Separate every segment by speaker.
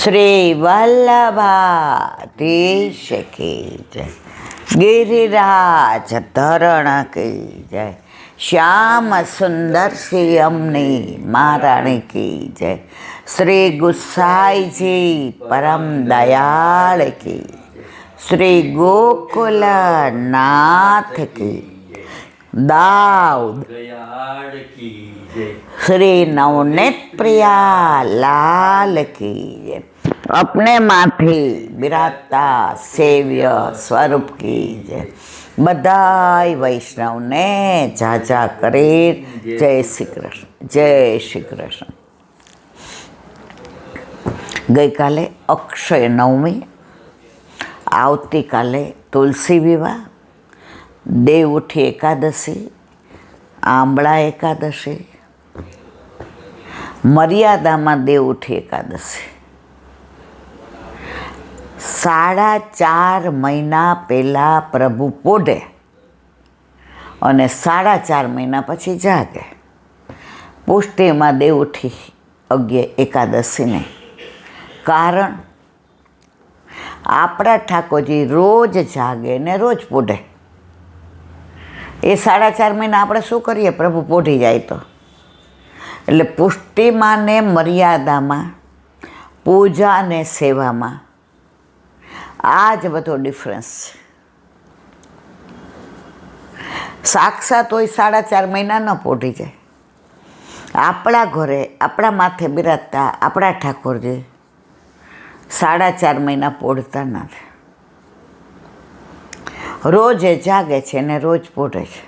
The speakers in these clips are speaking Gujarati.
Speaker 1: શ્રી વલ્લભાધીશ કી જય, ગિરિરાજ ધરણ કી જય, શ્યામ સુંદર શ્રી અમની મહારાણી કી જય, શ્રી ગુસાઈજી પરમ દયાળ કી, શ્રી ગોકુલ નાથ કી, દાઉદ શ્રી નવનેત પ્રિયા લાલ કી જય, अपने माथी बिराजता सेव्य स्वरूप की जय। बधाई वैष्णव ने जाजा करे जय श्री कृष्ण, जय श्री कृष्ण। गई काले अक्षय नवमी, आवती काले तुलसी विवाह, देवउठी एकादशी, आंबळा एकादशी, मर्यादा में देवउठी एकादशी। 4.5 महीना पहला प्रभु पोढ़े और 4.5 महीना पछी जागे। पुष्टि में देवउठी एकादशी ने कारण आपड़ा ठाकोरजी रोज जागे ने रोज पोढ़े। ये 4.5 महीना आपणे शू करिए? प्रभु पोढ़ी जाए तो एटले पुष्टि ने मर्यादा में, पूजा ने सेवा में आज बधो डिफरन्स। साक्षात होय 4.5 महीना न पोढ़ी जाए। आपड़ा घरे आपड़ा माथे बिराजता आपड़ा ठाकोरजी 4.5 महीना पोढ़ता नथी। रोज जागे छे ने रोज पोढ़े छे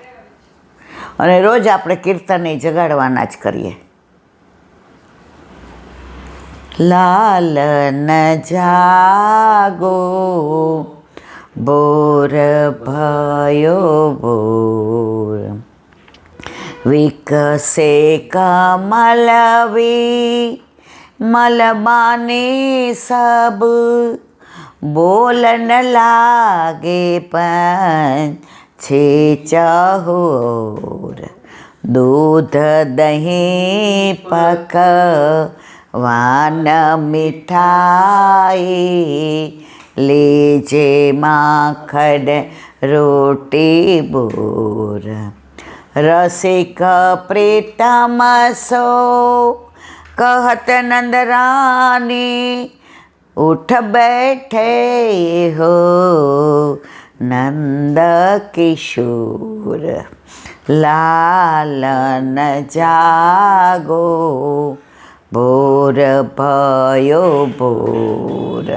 Speaker 1: अने रोज आपणे कीर्तन जगाड़वाना ज करीए। लाल न जागो बोर भयो बोर, विकसे कमलवी मलबाने सब, बोलन लागे छे चहोर, दूध दही पक वान मिठाई, लीजे माखन रोटी बोर, रसिक प्रीतम सो कहत नंदरानी, उठ बैठे हो नंद किशोर, लालन जागो बोर भयो बोर।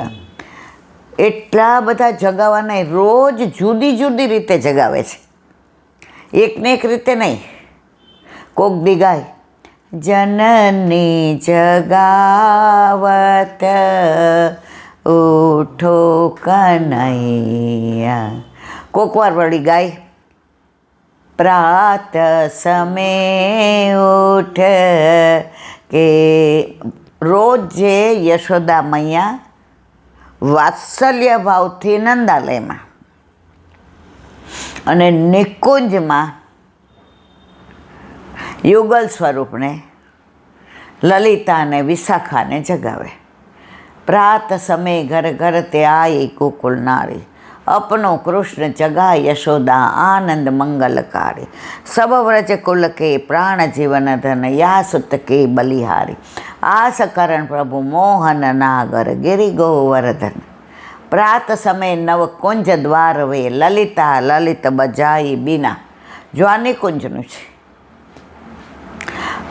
Speaker 1: एटला बधा जगावाना रोज जुदी जुदी रीते जगावे छे, एक ने एक रीते नहीं। कोक दी गाय जननी जगावत उठो कन्हैया, कोक वार वળી गाय प्रात समय उठ के। रोज जे यशोदा मैया वात्सल्य भावथी नंदालय में अने निकुंज में युगल स्वरूप ने ललिता ने विशाखा ने जगावे। प्रात समय घर घर ते आई गोकुल नारी, अपनो कृष्ण जगा यशोदा आनंद मंगलकारी, सब व्रज कुल के प्राण जीवन धन, या सुत के बलिहारी, आस करण प्रभु मोहन नागर, गिरि गोवर्धन। प्रात समय नव कुंज द्वार वे, ललिता ललित बजाई बीना। ज्वानी कुंजनु छे,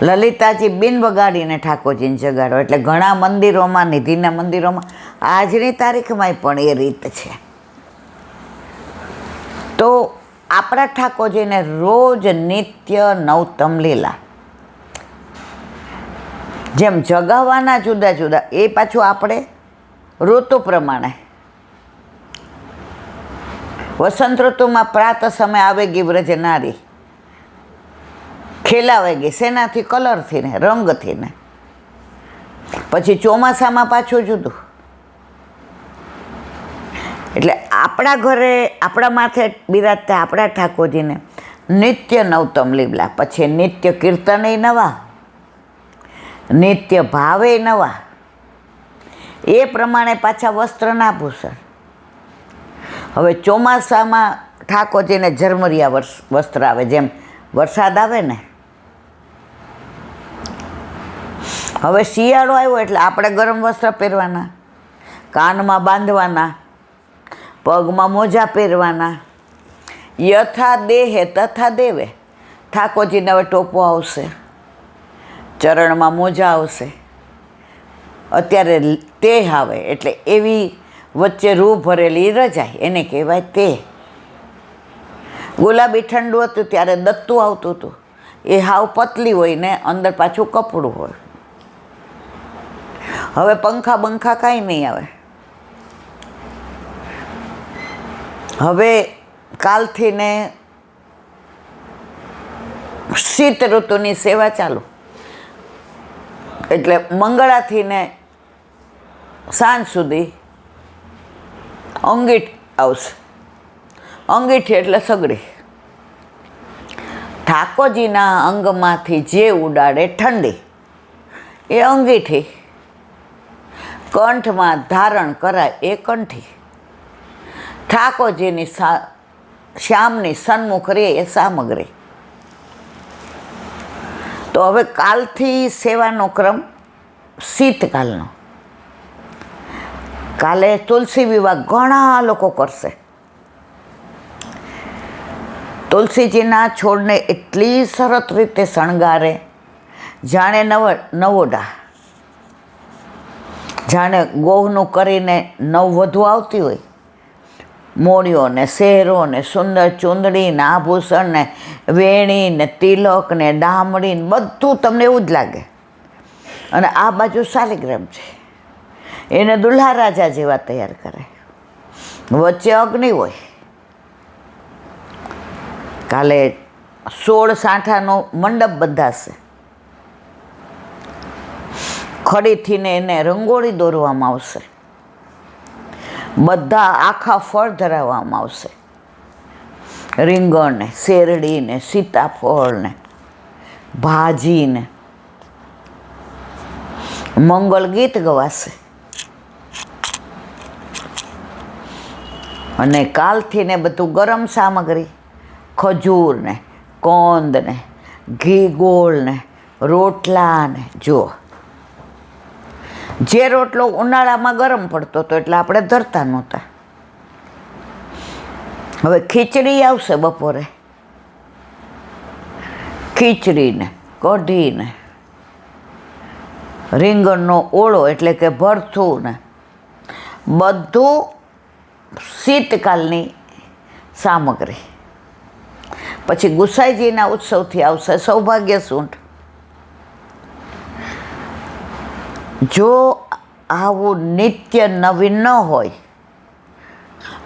Speaker 1: ललिताजी बीन वगाड़ीने ठाकोरजीने जगाड़ो। एटले घणा मंदिरोमां, निधिना मंदिरोमां आजनी तारीखमां पण ए रीत छे। तो आपड़ा ठाकोरजी ने रोज नित्य नवतम लीला जेम जगावाना जुदा जुदा, ए पाछुं आपणे ऋतु प्रमाणे। वसंत ऋतु में प्रात समय आवेगी व्रज नारी, खेलावेगी सेनाथी? कलरथी ने, रंगथी ने। पछी ચોમાસામાં पाछुं जुदुं। એટલે આપણા ઘરે આપણા માથે બિરાજતા આપણા ઠાકોરજીને નિત્ય નવતમ લીલા, પછી નિત્ય કીર્તન નવા, નિત્ય ભાવે નવા, એ પ્રમાણે પાછા વસ્ત્રના આભૂષણ. હવે ચોમાસામાં ઠાકોરજીને ઝરમરિયા વસ્ત્ર આવે, જેમ વરસાદ આવે ને. હવે શિયાળો આવ્યો એટલે આપણે ગરમ વસ્ત્ર પહેરવાના, કાનમાં બાંધવાના, પગમાં મોજા પહેરવાના. યથા દેહે તથા દેવે. ઠાકોરજીને હવે ટોપો આવશે, ચરણમાં મોજા આવશે. અત્યારે તેહ આવે એટલે એવી વચ્ચે રૂ ભરેલી રજાય, એને કહેવાય તે. ગુલાબી ઠંડુ હતું ત્યારે દત્તું આવતું હતું, એ હાવ પતલી હોય ને અંદર પાછું કપડું હોય. હવે પંખા બંખા કાંઈ નહીં આવે. હવે કાલથી ને શીત ઋતુની સેવા ચાલુ, એટલે મંગળાથી ને સાંજ સુધી અંગીઠ આવશે. અંગીઠી એટલે સગડી. ઠાકોરજીના અંગમાંથી જે ઉડાડે ઠંડી એ અંગીઠી. કંઠમાં ધારણ કરાય એ કંઠી. ઠાકોરજીની શ્યામની સન્મુખ રહે એ સામગ્રી. તો હવે કાલથી સેવાનો ક્રમ શીતકાલનો. કાલે તુલસી વિવાહ ઘણા લોકો કરશે. તુલસીજીના છોડને એટલી સરસ રીતે શણગારે, જાણે નવોડા, જાણે ગોહનું કરીને નવવધુ આવતી હોય. મોળીઓ ને શેરો ને સુંદર ચૂંદડી ને આભૂષણ ને વેણી ને તિલક ને ડામડી ને બધું તમને એવું જ લાગે. અને આ બાજુ શાલિગ્રામ છે, એને દુલ્હા રાજા જેવા તૈયાર કરે. વચ્ચે અગ્નિ હોય. કાલે 16 સાંઠાનો મંડપ બંધાશે. ખડીથી ને એને રંગોળી દોરવામાં આવશે. બધા આખા ફળ ધરાવવામાં આવશે. રીંગણ ને શેરડી ને સીતાફળ ને ભાજી ને. મંગલ ગીત ગવાશે. અને કાલથી ને બધું ગરમ સામગ્રી, ખજૂર ને કોંદ ને ઘી ગોળ ને રોટલા ને. જુઓ, જે રોટલો ઉનાળામાં ગરમ પડતો હતો એટલે આપણે ધરતા નહોતા. હવે ખીચડી આવશે બપોરે. ખીચડી ને કઢી ને રીંગણનો ઓળો એટલે કે ભરથું ને બધું શીતકાલની સામગ્રી. પછી ગુસાઈજીના ઉત્સવથી આવશે સૌભાગ્ય સૂંઠ. જો આવું નિત્ય નવીન ન હોય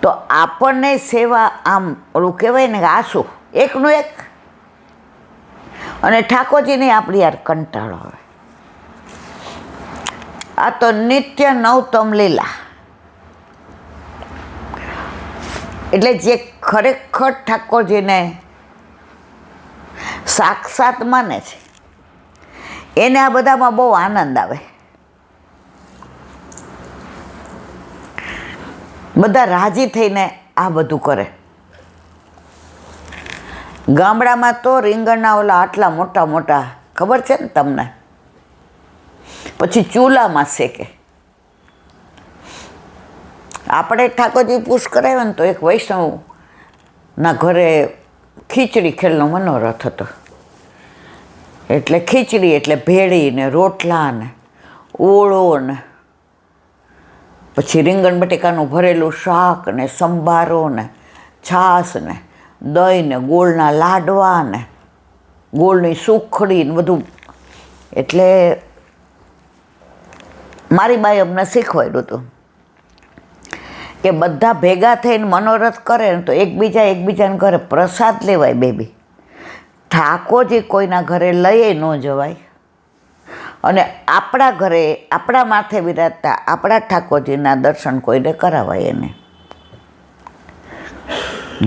Speaker 1: તો આપણને સેવા આમ ઓલું કહેવાય ને કે આસુ એકનું એક. અને ઠાકોરજીને આપણી યાર કંટાળો આવે. આ તો નિત્ય નવતમ લીલા. એટલે જે ખરેખર ઠાકોરજીને સાક્ષાત માને છે એને આ બધામાં બહુ આનંદ આવે. બધા રાજી થઈને આ બધું કરે. ગામડામાં તો રીંગણના ઓલા આટલા મોટા મોટા, ખબર છે ને તમને, પછી ચૂલામાં શેકે. આપણે ઠાકોરજી પૂછ કરાવ્યો ને તો એક વૈષ્ણવના ઘરે ખીચડી ખેલનો મનોરથ હતો. એટલે ખીચડી એટલે ભેળી ને રોટલા ને ઓળો ને પછી રીંગણ બટેકાનું ભરેલું શાક ને સંભારો ને છાશ ને દહીં ને ગોળના લાડવા ને ગોળની સુખડી ને બધું. એટલે મારી બાઈ અમને શીખવાડ્યું હતું કે બધા ભેગા થઈને મનોરથ કરે ને તો એકબીજાને ઘરે પ્રસાદ લેવાય. બેબી ઠાકોરજી કોઈના ઘરે લઈ ન જવાય. અને આપણા ઘરે આપણા માથે બિરાજતા આપણા ઠાકોરજીના દર્શન કોઈને કરાવાય એને.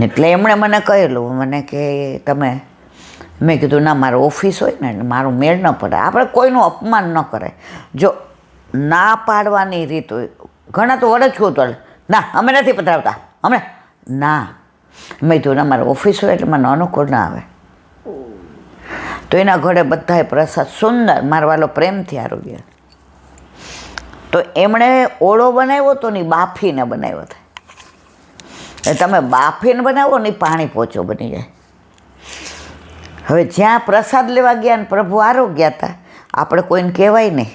Speaker 1: એટલે એમણે મને કહેલું, મને કે તમે, મેં કીધું ના, મારું ઓફિસ હોય ને મારું મેળ ન પડે. આપણે કોઈનું અપમાન ન કરે. જો ના પાડવાની રીત હોય. ઘણા તો વડચકું તો ના અમે નથી પધરાવતા, અમે ના. મેં કીધું અમારે ઓફિસ હોય એટલે મને અનુકૂળ ના આવે. તો એના ઘરે બધાએ પ્રસાદ સુંદર મારવાલો પ્રેમથી આરોગ્ય. તો એમણે ઓળો બનાવ્યો તો ને બાફીને બનાવ્યો હતો. એ તમે બાફીને બનાવો ને પાણી પોચો બની જાય. હવે જ્યાં પ્રસાદ લેવા ગયા ને પ્રભુ આરોગ્ય હતા, આપણે કોઈને કહેવાય નહીં.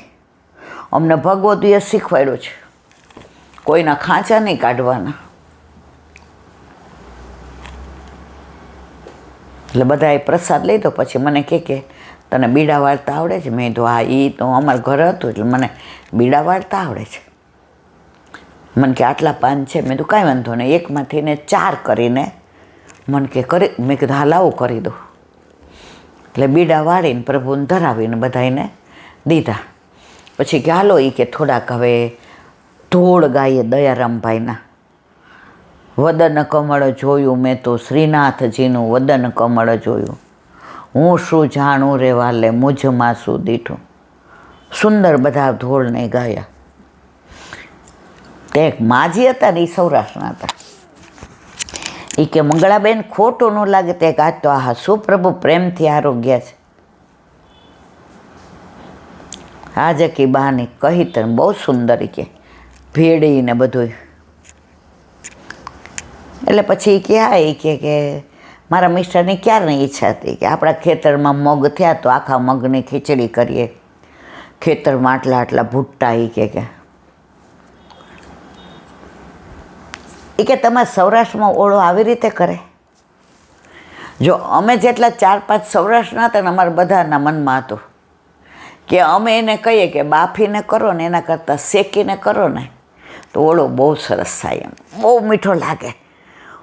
Speaker 1: અમને ભગવતીએ શીખવાડ્યું છે, કોઈના ખાંચા નહીં કાઢવાના. એટલે બધાએ પ્રસાદ લઈ તો પછી મને કે તને બીડા વાળતા આવડે છે? મેં તો હા, એ તો અમારા ઘરે હતું એટલે મને બીડા વાળતા આવડે છે. મને કે આટલા પાન છે? મેં તો કાંઈ વાંધો નહીં, એકમાંથી ને 4 કરીને મને કે કરી. મેં કીધું હા લાવું કરી દઉં. એટલે બીડા વાળીને પ્રભુને ધરાવીને બધાને દીધા. પછી કે હાલો એ કે થોડાક હવે ઢોળ ગાઈએ દયારામભાઈના. વદન કમળ જોયું મેં તો શ્રીનાથજીનું વદન કમળ જોયું, હું શું જાણું રે વાલે મુજમાં શું દીઠું. સુંદર બધા ઢોળને ગાયા. તે એક માજી હતા ને એ સૌરાષ્ટ્રના હતા. એ કે મંગળાબેન ખોટું ન લાગે તે આજ તો આ શું પ્રભુ પ્રેમથી આરોગ્ય છે. આજે કી બહાની કહી તને બહુ સુંદર કે ભેડી ને બધું. એટલે પછી ક્યાં એ કે મારા મિસ્ટરની ક્યારની ઈચ્છા હતી કે આપણા ખેતરમાં મગ થયા તો આખા મગની ખીચડી કરીએ, ખેતરમાં આટલા આટલા ભૂટ્ટા. કે તમારા સૌરાષ્ટ્રમાં ઓળો આવી રીતે કરે? જો અમે જેટલા 4-5 સૌરાષ્ટ્રના હતા ને અમારા બધાના મનમાં હતું કે અમે એને કહીએ કે બાફીને કરો ને એના કરતાં શેકીને કરો ને તો ઓળો બહુ સરસ થાય, એમ બહુ મીઠો લાગે.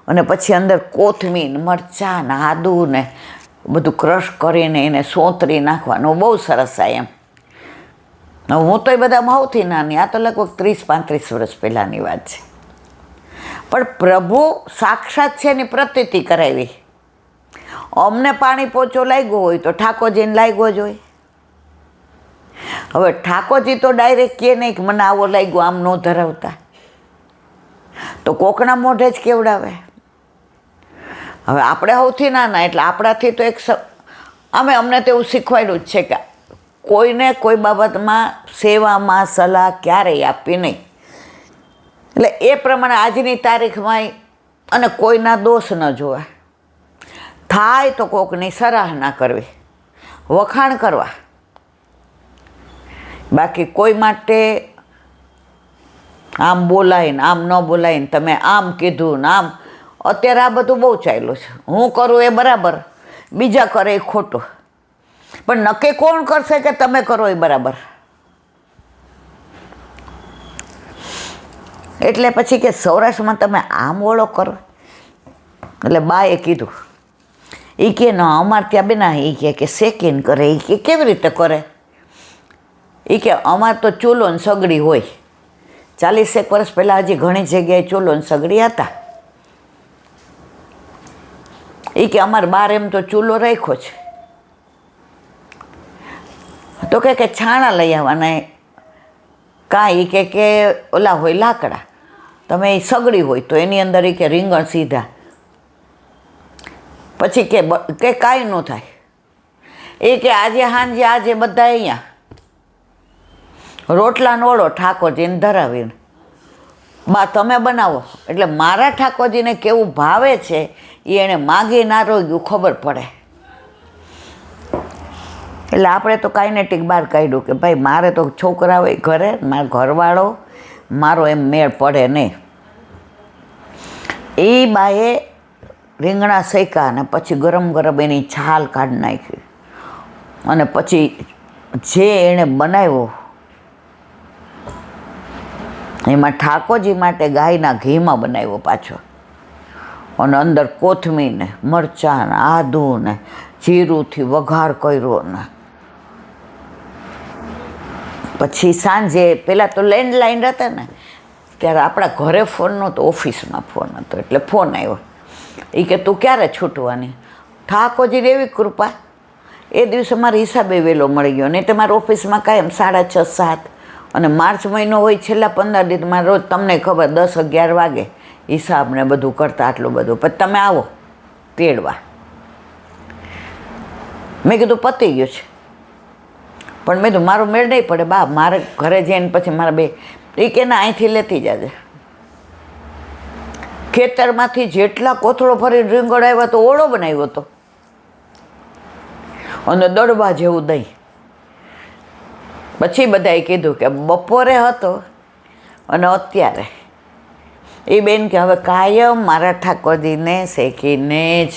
Speaker 1: અને પછી અંદર કોથમીર, મરચાં ને આદું ને બધું ક્રશ કરીને એને સોતરી નાખવાનું, બહુ સરસ થાય એમ. હું તો એ બધામાં સૌથી નાની, આ તો લગભગ 30-35 વર્ષ પહેલાંની વાત છે. પણ પ્રભુ સાક્ષાત છે એની પ્રતીતિ કરાવી. અમને પાણી પોચો લાગ્યો હોય તો ઠાકોરજીને લાગ્યો જ હોય. હવે ઠાકોરજી તો ડાયરેક્ટ કહે નહીં કે મને આવો લાગ્યો, આમ ન ધરાવતા, તો કોકના મોઢે જ કેવડાવે. હવે આપણે સૌથી નાના એટલે આપણાથી તો અમને તો એવું શીખવાડ્યું જ છે કે કોઈને કોઈ બાબતમાં સેવામાં સલાહ ક્યારેય આપવી નહીં. એટલે એ પ્રમાણે આજની તારીખમાં અને કોઈના દોષ ન જોવા. થાય તો કોકની સરાહના કરવી, વખાણ કરવા. બાકી કોઈ માટે આમ બોલાય ને આમ ન બોલાય ને તમે આમ કીધું ને આમ. અત્યારે આ બધું બહુ ચાલ્યું છે. હું કરું એ બરાબર, બીજા કરે એ ખોટું. પણ નક્કી કોણ કરશે કે તમે કરો એ બરાબર? એટલે પછી કે સૌરાષ્ટ્રમાં તમે આમ ઓળો કરો. એટલે બાએ કીધું, એ કે ન અમારે ત્યાં બેના એ કે શેકીને કરે. એ કે કેવી રીતે કરે? એ કે અમારે તો ચૂલો ને સગડી હોય. 40 વર્ષ પહેલાં હજી ઘણી જગ્યાએ ચૂલો ને સગડી હતા. એ કે અમારે બહાર એમ તો ચૂલો રાખ્યો છે. તો કે છાણા લઈ આવવાના, કાંઈ કે ઓલા હોય લાકડા, તમે એ સગડી હોય તો એની અંદર એ કે રીંગણ સીધા. પછી કે કાંઈ ન થાય. એ કે આજે બધા અહીંયા રોટલાનો ઓળો ઠાકોરજીને ધરાવીને બા તમે બનાવો. એટલે મારા ઠાકોરજીને કેવું ભાવે છે એ એણે માગીને આરોગ્યું ખબર પડે. એટલે આપણે તો કાઇનેટિક બહાર કાઢ્યું કે ભાઈ મારે તો છોકરા હોય ઘરે, મારો ઘરવાળો મારો એમ મેળ પડે નહીં. એ બાએ રીંગણા શેકા અને પછી ગરમ ગરમ એની છાલ કાઢી નાખી અને પછી જે એણે બનાવ્યો એમાં ઠાકોરજી માટે ગાયના ઘીમાં બનાવ્યો પાછો. અને અંદર કોથમીર ને મરચાં ને આદું ને જીરુંથી વઘાર કર્યો ને પછી સાંજે પહેલાં તો લેન્ડલાઇન હતા ને ત્યારે આપણા ઘરે ફોન નહોતો, ઓફિસમાં ફોન હતો. એટલે ફોન આવ્યો. એ કે તું ક્યારે છૂટવાની? ઠાકોરજીની એવી કૃપા એ દિવસે મારા હિસાબે વહેલો મળી ગયો. નહીં તો મારા ઓફિસમાં કાયમ 6:30-7 અને માર્ચ મહિનો હોય છેલ્લા 15 દિવસમાં રોજ તમને ખબર 10-11 વાગે હિસાબને બધું કરતા આટલું બધું. પછી તમે આવો તેડવા. મેં કીધું પતી ગયું છે, પણ મેં કીધું મારો મેળ નહીં પડે બા, મારે ઘરે જઈને પછી મારા બે એ કે ના અહીંથી લેતી જાજે. ખેતરમાંથી જેટલા કોથળો ફરી રીંગણ આવ્યા તો ઓળો બનાવ્યો હતો અને દડવા જેવું દહીં. પછી બધાએ કીધું કે બપોરે હતો અને અત્યારે એ બેન કે હવે કાયમ મારા ઠાકોરજીને શેકીને જ